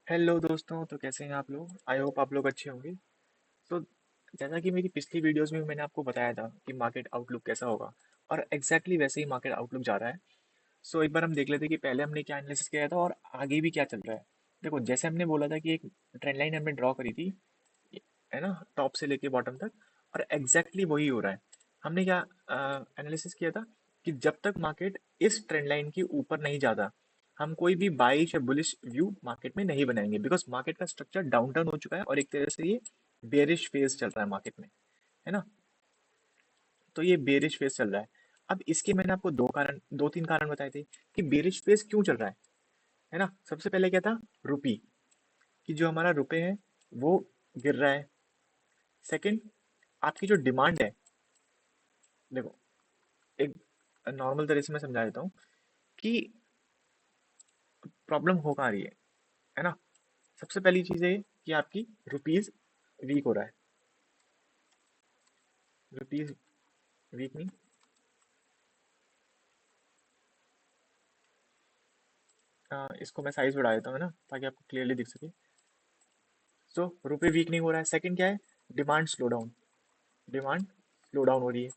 Hello दोस्तों, तो कैसे हैं आप लोग। आई होप आप लोग अच्छे होंगे। तो जैसा कि मेरी पिछली वीडियोस में मैंने आपको बताया था कि मार्केट आउटलुक कैसा होगा, और एग्जैक्टली वैसे ही मार्केट आउटलुक जा रहा है। सो एक बार हम देख लेते हैं कि पहले हमने क्या एनालिसिस किया था और आगे भी क्या चल रहा है। देखो, जैसे हमने बोला था कि एक ट्रेंड लाइन हमने ड्रॉ करी थी, है ना, टॉप से लेके बॉटम तक, और एग्जैक्टली वही हो रहा है। हमने क्या एनालिसिस किया था कि जब तक मार्केट इस ट्रेंड लाइन के ऊपर नहीं जाता, हम कोई भी बाइश या बुलिश व्यू मार्केट में नहीं बनाएंगे, बिकॉज मार्केट का स्ट्रक्चर डाउन टर्न हो चुका है और एक तरह से ये बेरिश फेज चल रहा है मार्केट में, है ना। तो ये बेरिश फेज चल रहा है। अब इसके मैंने आपको दो तीन कारण बताए थे कि बेरिश फेज क्यों चल रहा है ना। सबसे पहले क्या था, रुपी, कि जो हमारा रुपए है वो गिर रहा है। सेकंड, आपकी जो डिमांड है, देखो, एक नॉर्मल तरह से मैं समझा देता हूँ कि प्रॉब्लम हो कहाँ रही है ना। सबसे पहली चीज है कि आपकी रुपीज वीक हो रहा है। रुपीज वीक नहीं, इसको मैं साइज बढ़ा देता हूँ, है ना, ताकि आपको क्लियरली दिख सके। सो रुपये वीक नहीं हो रहा है। सेकंड क्या है, demand slow down. Demand slow down हो रही है।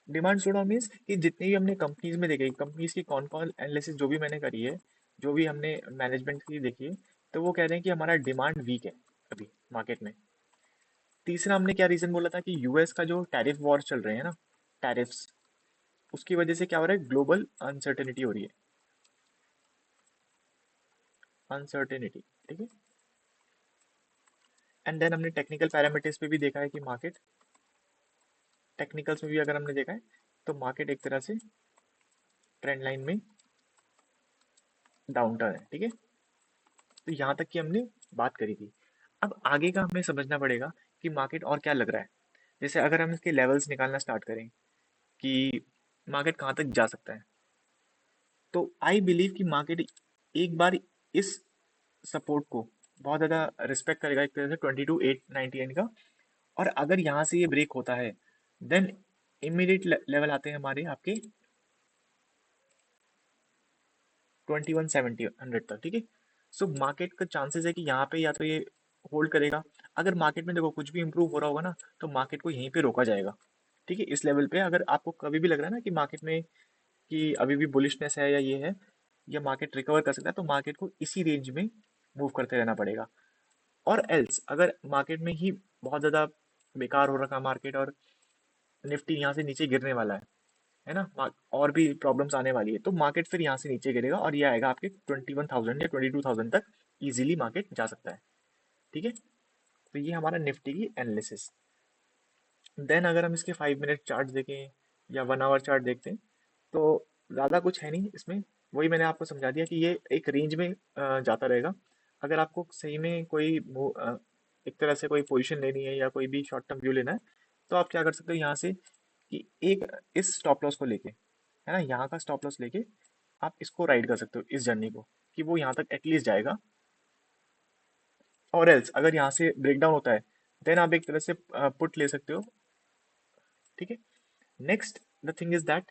डिमांड स्लो डाउन मीन्स कि जितनी भी हमने कंपनीज में देखी, कंपनीज की कौन कौन एनालिसिस जो भी मैंने करी है, जो भी हमने मैनेजमेंट की देखी है, तो वो कह रहे हैं कि हमारा डिमांड वीक है अभी मार्केट में। तीसरा हमने क्या रीजन बोला था कि यूएस का जो टैरिफ वॉर चल रहे हैं ना, टैरिफ्स, उसकी वजह से क्या हो रहा है, ग्लोबल अनसर्टेनिटी हो रही है। अनसर्टेनिटी, ठीक है। एंड देन हमने टेक्निकल पैरामीटर्स पे भी देखा है कि मार्केट, टेक्निकल्स में भी अगर हमने देखा है तो मार्केट एक तरह से ट्रेंड लाइन में डाउन टर्न है, ठीक है। तो यहाँ तक की हमने बात करी थी। अब आगे का हमें समझना पड़ेगा कि मार्केट और क्या लग रहा है। जैसे अगर हम इसके लेवल्स निकालना स्टार्ट करें कि मार्केट कहाँ तक जा सकता है, तो आई बिलीव कि मार्केट एक बार इस सपोर्ट को बहुत ज़्यादा रिस्पेक्ट करेगा, एक तरह से 22,899 का। और अगर यहाँ से ये ब्रेक होता है, देन इमीडिएट लेवल आते हैं हमारे आपके 21,700 तक, ठीक है। सो मार्केट का चांसेस है कि यहाँ पे या तो ये होल्ड करेगा। अगर मार्केट में देखो कुछ भी इंप्रूव हो रहा होगा ना, तो मार्केट को यहीं पे रोका जाएगा, ठीक है। इस लेवल पे अगर आपको कभी भी लग रहा है ना कि मार्केट में कि अभी भी बुलिशनेस है या ये है, या मार्केट रिकवर कर सकता है, तो मार्केट को इसी रेंज में मूव करते रहना पड़ेगा। और एल्स अगर मार्केट में ही बहुत ज़्यादा बेकार हो रखा मार्केट और निफ्टी यहाँ से नीचे गिरने वाला है ना, और भी प्रॉब्लम्स आने वाली है, तो मार्केट फिर यहाँ से नीचे गिरेगा और ये आएगा आपके 21,000 या 22,000 तक। इजीली मार्केट जा सकता है, ठीक है। तो ये हमारा निफ्टी की एनालिसिस। देन अगर हम इसके 5 मिनट चार्ट देखें या 1 आवर चार्ट देखते हैं, तो ज़्यादा कुछ है नहीं इसमें। वही मैंने आपको समझा दिया कि ये एक रेंज में जाता रहेगा। अगर आपको सही में कोई एक तरह से कोई पोजीशन लेनी है या कोई भी शॉर्ट टर्म व्यू लेना है, तो आप क्या कर सकते हो यहाँ से कि एक इस स्टॉप लॉस को लेके, है ना, यहाँ का स्टॉप लॉस लेके आप इसको राइड कर सकते हो, इस जर्नी को, कि वो यहाँ तक एटलीस्ट जाएगा। और एल्स अगर यहाँ से ब्रेक डाउन होता है, देन आप एक तरह से पुट ले सकते हो, ठीक है। Next, the thing is that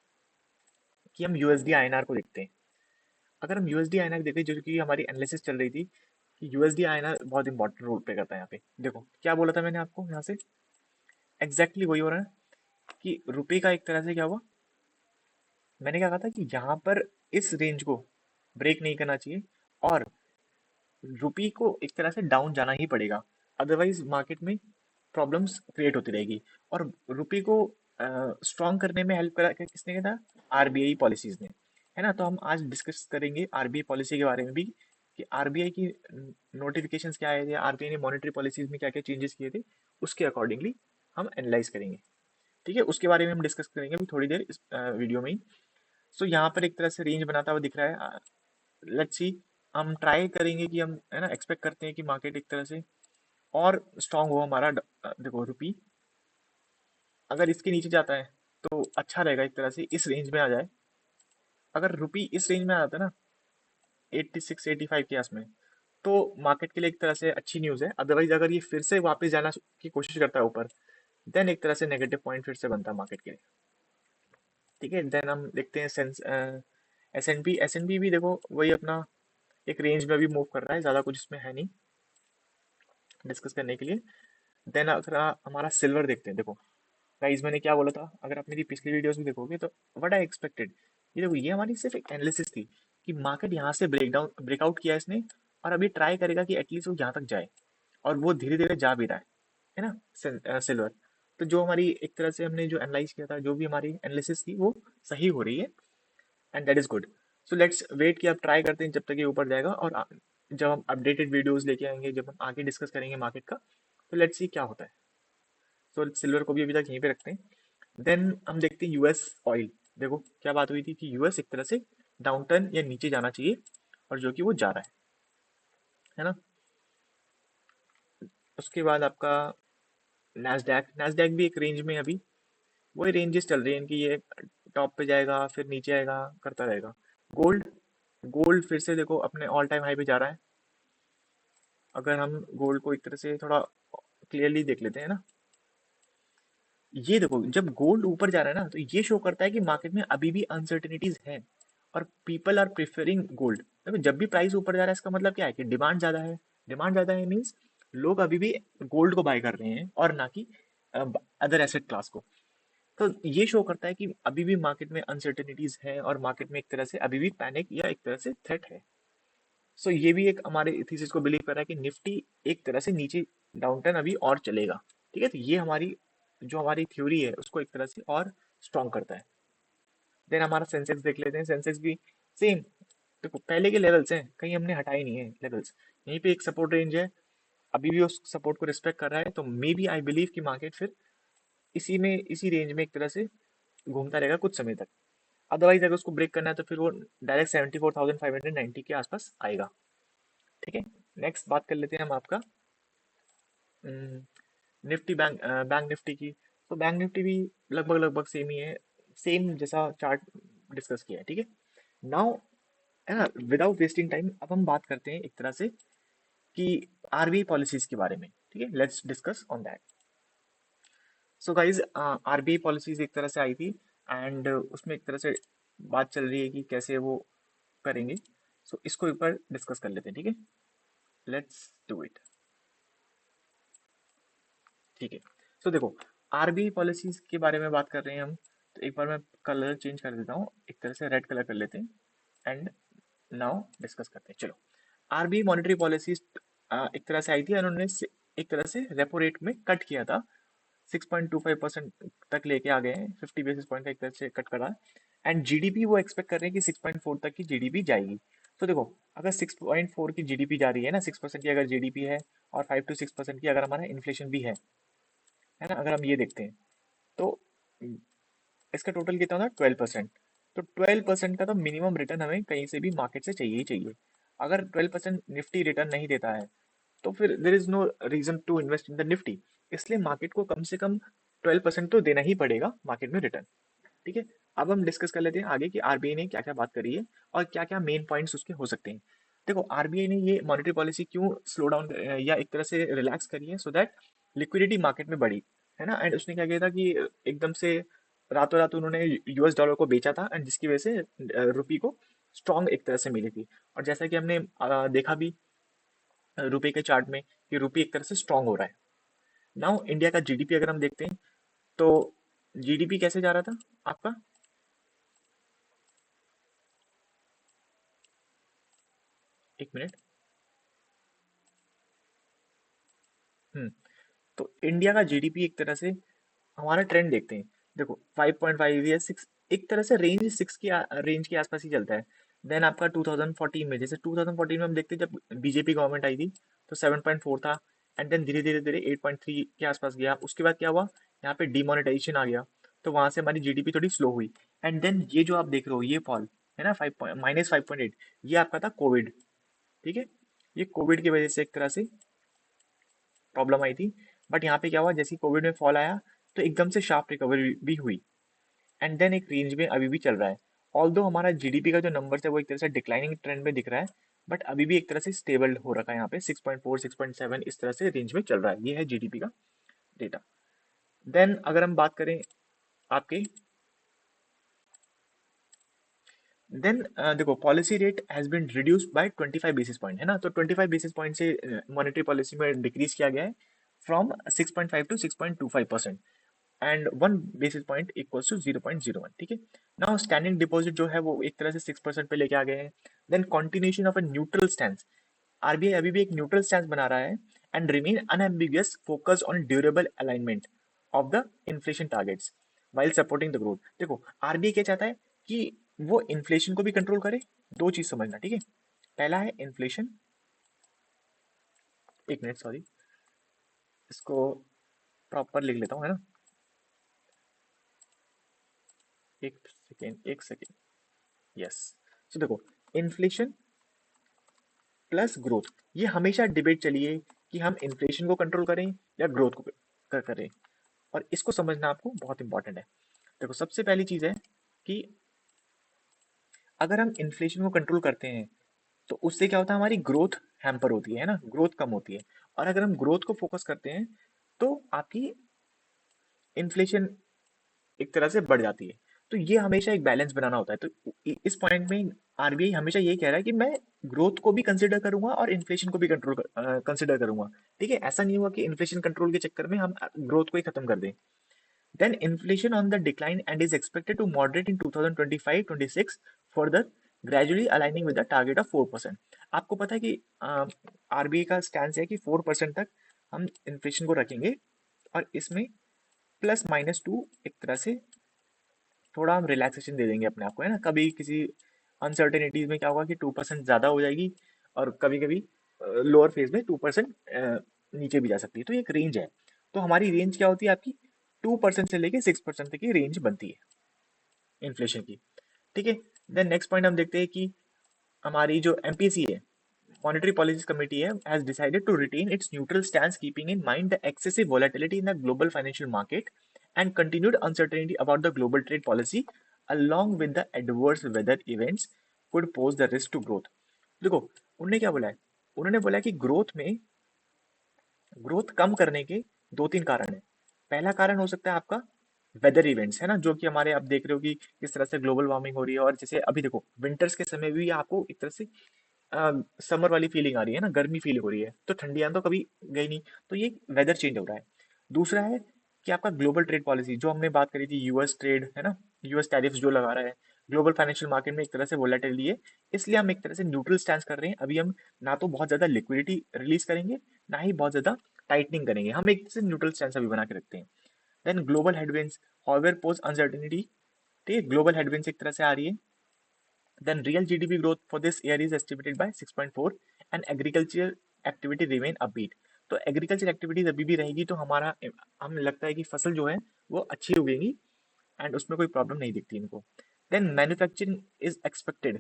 कि हम यूएसडी आईएनआर को देखते हैं। अगर हम यूएसडी आईएनआर देखें, जो कि हमारी एनालिसिस चल रही थी कि यूएसडी आईएनआर बहुत इंपॉर्टेंट रोल प्ले करता है यहाँ पे। देखो क्या बोला था मैंने आपको, यहाँ से एग्जैक्टली वही हो रहा है कि रुपए का एक तरह से क्या हुआ, मैंने क्या कहा था कि यहाँ पर इस रेंज को ब्रेक नहीं करना चाहिए, और रुपी को एक तरह से डाउन जाना ही पड़ेगा, अदरवाइज मार्केट में प्रॉब्लम्स क्रिएट होती रहेगी। और रुपी को स्ट्रॉन्ग करने में हेल्प करा किसने किया था, आरबीआई पॉलिसीज ने, है ना। तो हम आज डिस्कस करेंगे आरबीआई पॉलिसी के बारे में भी, कि आरबीआई की नोटिफिकेशंस क्या आए थे, आरबीआई ने मॉनेटरी पॉलिसीज में क्या क्या चेंजेस किए थे, उसके अकॉर्डिंगली हम एनालाइज करेंगे, ठीक है। उसके बारे में हम डिस्कस करेंगे अभी थोड़ी देर इस वीडियो में ही। सो यहाँ पर एक तरह से रेंज बनाता हुआ दिख रहा है। लेट्स सी, हम ट्राई करेंगे कि हम, है ना, एक्सपेक्ट करते हैं कि मार्केट एक तरह से और स्ट्रांग हो हमारा। देखो रुपी अगर इसके नीचे जाता है तो अच्छा रहेगा, एक तरह से इस रेंज में आ जाए। अगर रुपी इस रेंज में आ जाता है ना, 86 85 के आस में, तो मार्केट के लिए एक तरह से अच्छी न्यूज़ है। अदरवाइज अगर ये फिर से वापस जाना की कोशिश करता है ऊपर, देन एक तरह से नेगेटिव पॉइंट फिर से बनता है मार्केट के लिए, ठीक है। देन हम देखते हैं सेंस, एस एन पी भी देखो वही अपना एक रेंज में अभी मूव कर रहा है, ज़्यादा कुछ इसमें है नहीं डिस्कस करने के लिए। देन अगर हमारा सिल्वर देखते हैं, देखो गाइस मैंने क्या बोला था, अगर आप मेरी पिछली वीडियोस भी देखोगे तो व्हाट आई एक्सपेक्टेड, ये देखो ये हमारी सिर्फ एक एनालिसिस थी कि मार्केट यहाँ से ब्रेकआउट किया इसने, और अभी ट्राई करेगा कि एटलीस्ट वो यहाँ तक जाए, और वो धीरे धीरे जा भी रहा है ना सिल्वर। तो जो हमारी एक तरह से हमने जो एनालाइज किया था, जो भी हमारी एनालिसिस थी वो सही हो रही है, and that is good. So let's wait कि आप ट्राई करते हैं जब तक ये ऊपर जाएगा, और जब हम अपडेटेड वीडियोस लेके आएंगे, जब हम आगे डिस्कस करेंगे मार्केट का, तो लेट्स सी क्या होता है। सो सिल्वर को भी अभी तक यहीं पे रखते हैं। देन हम देखते हैं यूएस ऑयल। देखो क्या बात हुई थी कि यूएस एक तरह से डाउन टर्न या नीचे जाना चाहिए, और जो कि वो जा रहा है ना। उसके बाद आपका नैस्डैक, नैस्डैक भी एक रेंज में अभी वही रेंजेस चल रही हैं इनकी, ये टॉप पे जाएगा फिर नीचे आएगा करता रहेगा। गोल्ड, गोल्ड फिर से देखो अपने ऑल टाइम हाई पे जा रहा है। अगर हम गोल्ड को एक तरह से थोड़ा क्लियरली देख लेते हैं ना, ये देखो जब गोल्ड ऊपर जा रहा है ना, तो ये शो करता है कि मार्केट में अभी भी अनसर्टेनिटीज हैं, और पीपल आर प्रेफरिंग गोल्ड। देखो जब भी प्राइस ऊपर जा रहा है, इसका मतलब क्या है कि डिमांड ज्यादा है। डिमांड ज्यादा है मीन्स लोग अभी भी गोल्ड को बाय कर रहे हैं, और ना कि अदर एसेट क्लास को। तो ये शो करता है कि अभी भी मार्केट में अनसर्टेनिटीज है, और मार्केट में एक तरह से अभी भी पैनिक या एक तरह से थ्रेट है। सो ये भी एक हमारे थीसिस को बिलीव कर रहा है कि निफ्टी एक तरह से नीचे डाउन टर्न अभी और चलेगा। ठीक है, तो ये हमारी जो हमारी थ्योरी है उसको एक तरह से और स्ट्रॉन्ग करता है। देन हमारा सेंसेक्स देख लेते हैं, सेंसेक्स भी सेम। देखो पहले के लेवल्स हैं, कहीं हमने हटाए नहीं है लेवल्स, यहीं पे एक सपोर्ट रेंज है, अभी भी उस सपोर्ट को रिस्पेक्ट कर रहा है। तो मे बी आई बिलीव कि मार्केट फिर इसी रेंज में एक तरह से घूमता रहेगा कुछ समय तक। अदरवाइज अगर उसको ब्रेक करना है तो फिर वो डायरेक्ट 74,590 के आसपास आएगा। ठीक है, नेक्स्ट बात कर लेते हैं हम आपका निफ्टी बैंक निफ्टी की। तो बैंक निफ्टी भी लगभग लगभग सेम ही है, सेम जैसा चार्ट डिस्कस किया है। ठीक है, नाउ है ना, विदाउट वेस्टिंग टाइम अब हम बात करते हैं एक तरह से कि आरबीआई पॉलिसीज के बारे में। ठीक है, let's discuss on that. So guys RBI policies एक तरह से आई थी, एंड उसमें एक तरह से बात चल रही है कि कैसे वो करेंगे। सो इसको एक बार डिस्कस कर लेते हैं। ठीक है, लेट्स डू इट। ठीक है, सो देखो आरबीआई पॉलिसीज के बारे में बात कर रहे हैं हम, तो एक बार मैं कलर चेंज कर देता हूँ, एक तरह से रेड कलर कर लेते हैं, एंड नाउ डिस्कस करते हैं। चलो, आरबीआई मॉनेटरी पॉलिसीज एक तरह से आई थी, और उन्होंने एक तरह से रेपो रेट में कट किया था, 6.25% तक लेके आ गए हैं, 50 बेसिस पॉइंट का एक तरह से कट करा। एंड जीडीपी वो एक्सपेक्ट कर रहे हैं कि 6.4 तक की जीडीपी जाएगी। तो देखो अगर 6.4 की जीडीपी जा रही है ना, 6% की अगर जीडीपी है, और 5 to 6% की अगर हमारा इन्फ्लेशन भी है ना, अगर हम ये देखते हैं तो इसका टोटल कितना होता है 12%। तो 12% का तो मिनिमम रिटर्न हमें कहीं से भी मार्केट से चाहिए ही चाहिए। अगर 12% निफ्टी रिटर्न नहीं देता है, तो फिर there is no reason to invest in the Nifty. इसलिए मार्केट को कम से कम 12% तो देना ही पड़ेगा मार्केट में रिटर्न। ठीक है, अब हम डिस्कस कर लेते हैं आगे कि आरबीआई ने क्या क्या बात करी है, और क्या क्या मेन पॉइंट्स उसके हो सकते हैं। देखो आरबीआई ने ये मॉनेटरी पॉलिसी क्यों स्लो डाउन या एक तरह से रिलैक्स करी है, सो दैट लिक्विडिटी मार्केट में बढ़ी, है ना। एंड उसने क्या किया था कि एकदम से रातों रात उन्होंने यूएस डॉलर को बेचा था, एंड जिसकी वजह से रुपी को स्ट्रॉन्ग एक तरह से मिली थी। और जैसा कि हमने देखा भी रुपए के चार्ट में कि रुपी एक तरह से स्ट्रॉन्ग हो रहा है। नाउ इंडिया का जीडीपी अगर हम देखते हैं, तो जीडीपी कैसे जा रहा था आपका, एक मिनट। हम्म, तो इंडिया का जीडीपी एक तरह से हमारा ट्रेंड देखते हैं। देखो 5.5 या 6, एक तरह से रेंज 6 की रेंज के आसपास ही चलता है। देन आपका 2014 में, जैसे 2014 में हम देखते हैं जब बीजेपी गवर्नमेंट आई थी, तो 7.4 था, एंड देन धीरे धीरे धीरे 8.3 के आसपास गया। उसके बाद क्या हुआ, यहाँ पे डिमोनेटाइजेशन आ गया, तो वहां से हमारी जीडीपी थोड़ी स्लो हुई। एंड देन ये जो आप देख रहे हो ये फॉल है ना, -5.8, ये आपका था कोविड। ठीक है, ये कोविड की वजह से एक तरह से प्रॉब्लम आई थी। बट यहाँ पे क्या हुआ, जैसे कोविड में फॉल आया, तो एकदम से शार्प रिकवरी भी हुई, एंड देन एक रेंज में अभी भी चल रहा है। ऑल्दो हमारा जीडीपी का जो नंबर है वो एक तरह से डिक्लाइनिंग ट्रेंड में दिख रहा है, बट अभी भी एक तरह से स्टेबल हो रखा है, यहाँ पे 6.4 6.7 इस तरह से रेंज में चल रहा है। ये है जीडीपी का डेटा। देन अगर हम बात करें आपके देन देखो policy rate has been reduced by 25 basis point, है ना, तो 25 बेसिस पॉइंट से मॉनेटरी पॉलिसी में डिक्रीज किया गया है from 6.5 to 6.25%, and 1 basis point equals to 0.01, ठीक है। नाउ स्टैंडिंग डिपॉजिट जो है वो एक तरह से 6% पे लेके आ गए हैं। Then continuation of a neutral stance, RBI अभी भी एक न्यूट्रल स्टैंस बना रहा है and remain unambiguous focus on durable alignment of the inflation targets while supporting the growth. देखो आरबीआई क्या चाहता है कि वो इन्फ्लेशन को भी कंट्रोल करे। दो चीज समझना, ठीक है। पहला है इन्फ्लेशन, एक मिनट सॉरी, इसको प्रॉपर लिख लेता हूँ, है ना, एक सेकेंड, यस। तो देखो इन्फ्लेशन प्लस ग्रोथ, ये हमेशा डिबेट चली है कि हम इन्फ्लेशन को कंट्रोल करें या ग्रोथ को करें, और इसको समझना आपको बहुत इंपॉर्टेंट है। देखो सबसे पहली चीज है कि अगर हम इन्फ्लेशन को कंट्रोल करते हैं तो उससे क्या होता है, हमारी ग्रोथ हैम्पर होती है ना, ग्रोथ कम होती है। और अगर हम ग्रोथ को फोकस करते हैं तो आपकी इन्फ्लेशन एक तरह से बढ़ जाती है। तो ये हमेशा एक बैलेंस बनाना होता है। तो इस पॉइंट में आरबीआई हमेशा यही कह रहा है कि मैं ग्रोथ को भी कंसिडर करूंगा और इन्फ्लेशन को भी कंसिडर करूंगा, ठीक है। ऐसा नहीं हुआ कि इन्फ्लेशन कंट्रोल के चक्कर में हम ग्रोथ को ही खत्म कर दें। Then inflation on the decline and is expected to moderate in 2025-26, further gradually aligning with the target of 4%। आपको पता है कि आरबीआई का स्टैंड है कि 4% तक हम इन्फ्लेशन को रखेंगे, और इसमें +-2 एक तरह से थोड़ा हम रिलैक्सेशन दे देंगे अपने आप को, है ना। कभी किसी अनसर्टेनिटीज में क्या होगा कि 2% ज़्यादा हो जाएगी, और कभी कभी लोअर फेज में 2% नीचे भी जा सकती है। तो ये एक रेंज है। तो हमारी रेंज क्या होती है आपकी, 2% से लेके 6% तक की रेंज बनती है इन्फ्लेशन की, ठीक है। देन नेक्स्ट पॉइंट हम देखते हैं कि हमारी जो एमपीसी है, मॉनेटरी पॉलिसी कमेटी है, has decided to retain its neutral stance keeping in mind the excessive volatility in the global financial market and continued uncertainty about the global trade policy along with the adverse weather events could pose the risk to growth। देखो उन्होंने क्या बोला है, उन्होंने बोला है कि growth कम करने के दो तीन कारण है। पहला कारण हो सकता है आपका वेदर इवेंट्स, है ना, जो कि हमारे आप देख रहे हो कि किस तरह से ग्लोबल वार्मिंग हो रही है। और जैसे अभी देखो विंटर्स के समय भी आपको एक तरह से समर वाली फीलिंग आ रही है ना, गर्मी फील हो रही है, तो ठंडियां तो कभी गई नहीं। तो ये वेदर चेंज हो रहा है। दूसरा है कि आपका ग्लोबल ट्रेड पॉलिसी, जो हमने बात करी थी, यूएस ट्रेड, है ना, यूएस टैरिफ्स जो लगा रहा है, ग्लोबल फाइनेंशियल मार्केट में एक तरह से वोलेटिलिटी है। इसलिए हम एक तरह से न्यूट्रल स्टैंड कर रहे हैं। अभी हम ना तो बहुत ज्यादा लिक्विडिटी रिलीज करेंगे, ना ही बहुत ज्यादा टाइटनिंग करेंगे, हम एक से न्यूट्रल स्टैंड अभी बना के रखते हैं। Then global headwinds however pose uncertainty, ठीक है, ग्लोबल हेडविंड्स एक तरह से आ रही है। Then real GDP growth for this year is estimated by 6.4 and agricultural activity remain upbeat। तो एग्रीकल्चर एक्टिविटीज अभी भी रहेगी, तो हमारा हमें लगता है कि फसल जो है वो अच्छी उगेगी, एंड उसमें कोई प्रॉब्लम नहीं दिखती इनको। देन मैन्युफैक्चरिंग इज एक्सपेक्टेड,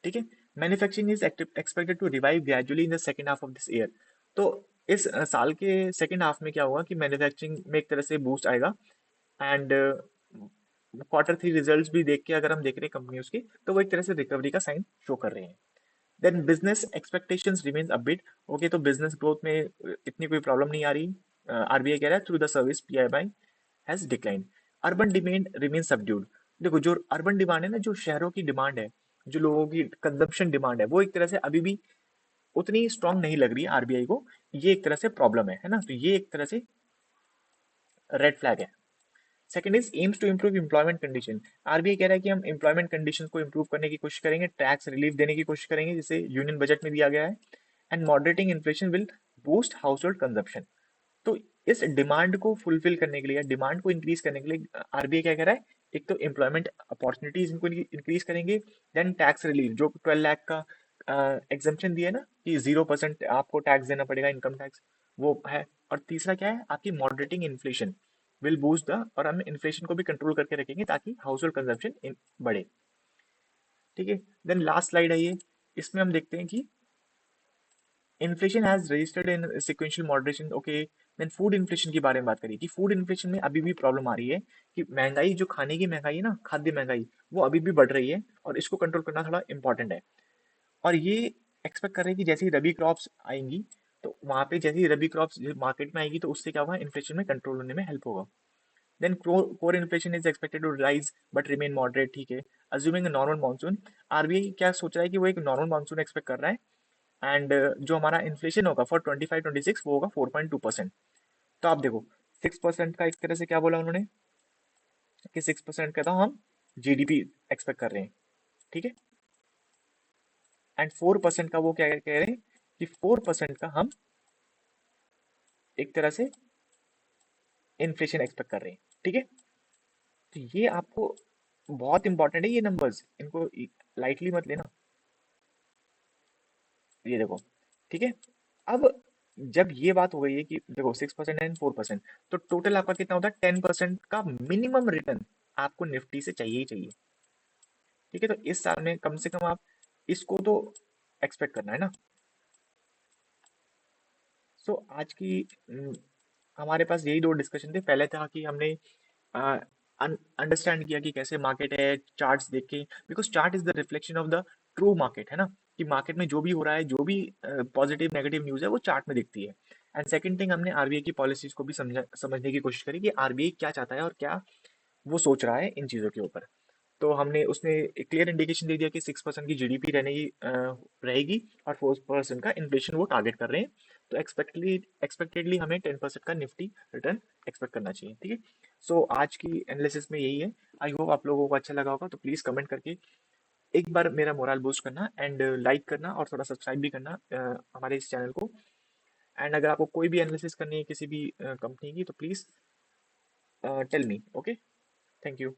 ठीक है, manufacturing is expected to revive gradually in the second half of this year. तो इस साल के सेकंड हाफ में क्या होगा कि मैन्युफैक्चरिंग में एक तरह से बूस्ट आएगा, एंड Q3 रिजल्ट्स भी देख के अगर हम देख रहे हैं कंपनियों की, तो वो एक तरह से रिकवरी का साइन शो कर रहे हैं। Then business expectations remains upbeat, okay, तो बिजनेस ग्रोथ में इतनी कोई प्रॉब्लम नहीं आ रही। आरबीआई कह रहा है through the service PMI has declined, urban demand remain subdued. देखो जो अर्बन डिमांड है ना, जो शहरों की डिमांड है, जो लोगों की कंजप्शन डिमांड है, वो एक तरह से अभी भी उतनी स्ट्रांग नहीं लग रही है आरबीआई को। ये एक तरह से प्रॉब्लम है ना, तो ये एक तरह से रेड फ्लैग है। Second is aims to improve employment condition, RBI कह रहा है कि हम एम्प्लॉयमेंट कंडीशन को इम्प्रूव करने की कोशिश करेंगे, टैक्स रिलीफ देने की कोशिश करेंगे, जिसे यूनियन बजट में दिया गया है, and moderating inflation will boost house hold consumption. तो इस डिमांड को फुलफिल करने के लिए, डिमांड को इंक्रीज करने के लिए आरबीआई क्या कह रहा है, एक तो एम्प्लॉयमेंट अपॉर्चुनिटीज इनको इंक्रीज करेंगे, देन टैक्स रिलीफ, जो 12 लाख का एग्जेम्पशन दिया है ना कि 0% आपको टैक्स देना पड़ेगा, इनकम टैक्स, वो है। और तीसरा क्या है आपकी moderating inflation will boost the, और हम इन्फ्लेशन को भी कंट्रोल करके रखेंगे ताकि हाउस होल्ड कंजप्शन बढ़े, ठीक है। देन लास्ट स्लाइड है ये, इसमें हम देखते हैं कि inflation has registered in sequential moderation, okay. Then food inflation के बारे में बात करिए कि फूड इन्फ्लेशन में अभी भी प्रॉब्लम आ रही है कि महंगाई, जो खाने की महंगाई है ना, खाद्य महंगाई, वो अभी भी बढ़ रही है, और इसको कंट्रोल करना थोड़ा इंपॉर्टेंट है। और ये एक्सपेक्ट कर रहे हैं कि जैसे ही रबी क्रॉप्स आएंगी, तो वहां पे जैसे ही रबी क्रॉप्स मार्केट में आएगी, तो उससे क्या होगा, इन्फ्लेशन में कंट्रोल होने में हेल्प होगा। Then core inflation is expected to rise but remain moderate, ठीक है। अज्यूमिंग नॉर्मल मानसून, आरबीआई क्या सोच रहा है कि वो एक नॉर्मल मानसून एक्सपेक्ट कर रहा है, एंड जो हमारा इन्फ्लेशन होगा फॉर 25-26 वो होगा 4.2%। तो आप देखो 6% का एक तरह से क्या बोला उन्होंने कि 6% का तो हम जीडीपी एक्सपेक्ट कर रहे हैं, ठीक है। एंड 4% का वो क्या कह रहे हैं कि 4% का हम एक तरह से इन्फ्लेशन एक्सपेक्ट कर रहे हैं, ठीक है। तो ये आपको बहुत इंपॉर्टेंट है, ये नंबर्स इनको लाइटली मत लेना। ये देखो, ठीक है। अब जब ये बात हो गई है कि देखो 6% एंड 4%, तो टोटल आपका कितना होता है 10% का मिनिमम रिटर्न आपको निफ्टी से चाहिए ही चाहिए, ठीक है। तो इस साल में कम से कम आप इसको तो एक्सपेक्ट करना है ना। सो आज की हमारे पास यही दो डिस्कशन थे। पहले था कि हमने अंडरस्टैंड किया कि कैसे मार्केट है चार्ट्स देख के, because chart is the reflection of the true market, है ना, कि मार्केट में जो भी हो रहा है, जो भी पॉजिटिव नेगेटिव न्यूज़ है वो चार्ट में दिखती है। एंड सेकंड थिंग, हमने आरबीआई की पॉलिसीज को भी समझने की कोशिश करी कि आरबीआई क्या चाहता है और क्या वो सोच रहा है इन चीज़ों के ऊपर। तो हमने उसने एक क्लियर इंडिकेशन दे दिया कि 6% की जीडीपी रहेगी और 4% का इन्फ्लेशन वो टारगेट कर रहे हैं। तो एक्सपेक्टेडली हमें 10% का निफ्टी रिटर्न एक्सपेक्ट करना चाहिए, ठीक है। सो आज की एनालिसिस में यही है। आई होप आप लोगों को अच्छा लगा होगा। तो प्लीज़ कमेंट करके एक बार मेरा मोरल बूस्ट करना, एंड लाइक करना और थोड़ा सब्सक्राइब भी करना हमारे इस चैनल को। एंड अगर आपको कोई भी एनालिसिस करनी है किसी भी कंपनी की, तो please tell me, okay. Thank you.